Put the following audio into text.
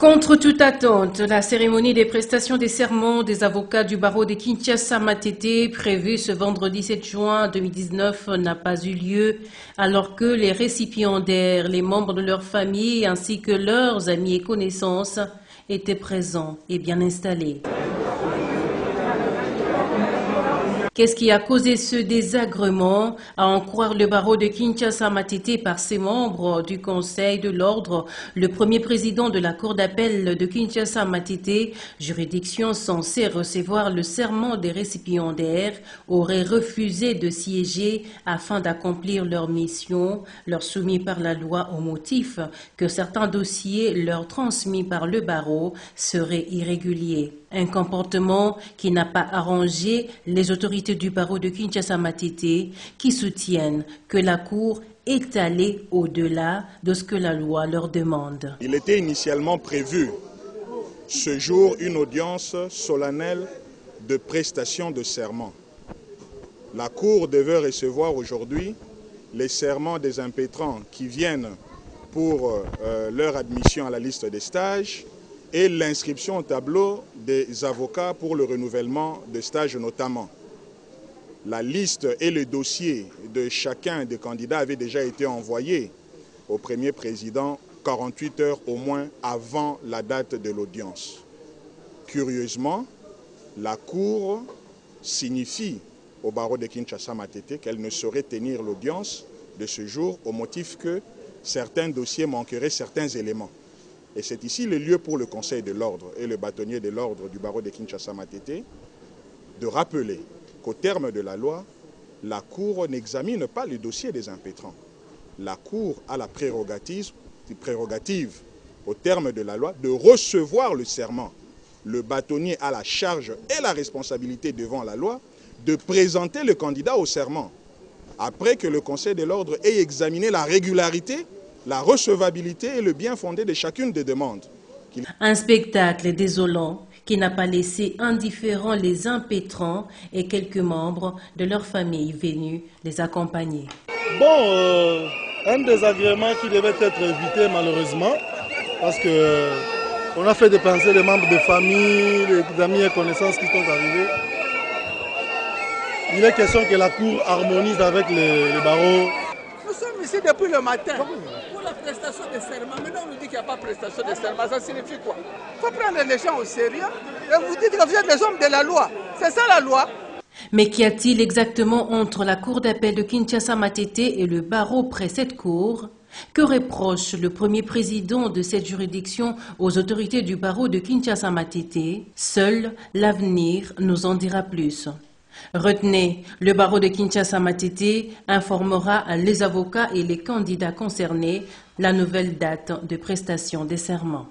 Contre toute attente, la cérémonie des prestations des serments des avocats du barreau de Kinshasa-Matete, prévue ce vendredi 7 juin 2019, n'a pas eu lieu, alors que les récipiendaires, les membres de leur famille ainsi que leurs amis et connaissances étaient présents et bien installés. Qu'est-ce qui a causé ce désagrément? À en croire le barreau de Kinshasa-Matete par ses membres du Conseil de l'Ordre, le premier président de la Cour d'appel de Kinshasa-Matete, juridiction censée recevoir le serment des récipiendaires, aurait refusé de siéger afin d'accomplir leur mission, leur soumis par la loi au motif que certains dossiers leur transmis par le barreau seraient irréguliers. Un comportement qui n'a pas arrangé les autorités du barreau de Kinshasa-Matete qui soutiennent que la Cour est allée au-delà de ce que la loi leur demande. Il était initialement prévu ce jour une audience solennelle de prestation de serment. La Cour devait recevoir aujourd'hui les serments des impétrants qui viennent pour leur admission à la liste des stages et l'inscription au tableau des avocats pour le renouvellement de stages notamment. La liste et le dossier de chacun des candidats avaient déjà été envoyés au premier président 48 heures au moins avant la date de l'audience. Curieusement, la Cour signifie au barreau de Kinshasa-Matete qu'elle ne saurait tenir l'audience de ce jour au motif que certains dossiers manqueraient certains éléments. Et c'est ici le lieu pour le Conseil de l'Ordre et le bâtonnier de l'Ordre du barreau de Kinshasa-Matete de rappeler qu'au terme de la loi, la Cour n'examine pas le dossier des impétrants. La Cour a la prérogative, au terme de la loi, de recevoir le serment. Le bâtonnier a la charge et la responsabilité devant la loi de présenter le candidat au serment. Après que le Conseil de l'Ordre ait examiné la régularité, la recevabilité et le bien fondé de chacune des demandes. Un spectacle désolant qui n'a pas laissé indifférents les impétrants et quelques membres de leur famille venus les accompagner. Bon, un désagrément qui devait être évité malheureusement, parce que on a fait dépenser les membres de famille, les amis et connaissances qui sont arrivés. Il est question que la Cour harmonise avec les barreaux. Nous sommes ici depuis le matin pour la prestation de serment. Maintenant, on nous dit qu'il n'y a pas de prestation de serment. Ça signifie quoi? Il faut prendre les gens au sérieux et vous dites que vous êtes les hommes de la loi. C'est ça la loi. Mais qu'y a-t-il exactement entre la Cour d'appel de Kinshasa-Matete et le barreau près cette cour? Que reproche le premier président de cette juridiction aux autorités du barreau de Kinshasa-Matete? Seul l'avenir nous en dira plus. Retenez, le barreau de Kinshasa-Matete informera les avocats et les candidats concernés la nouvelle date de prestation des serments.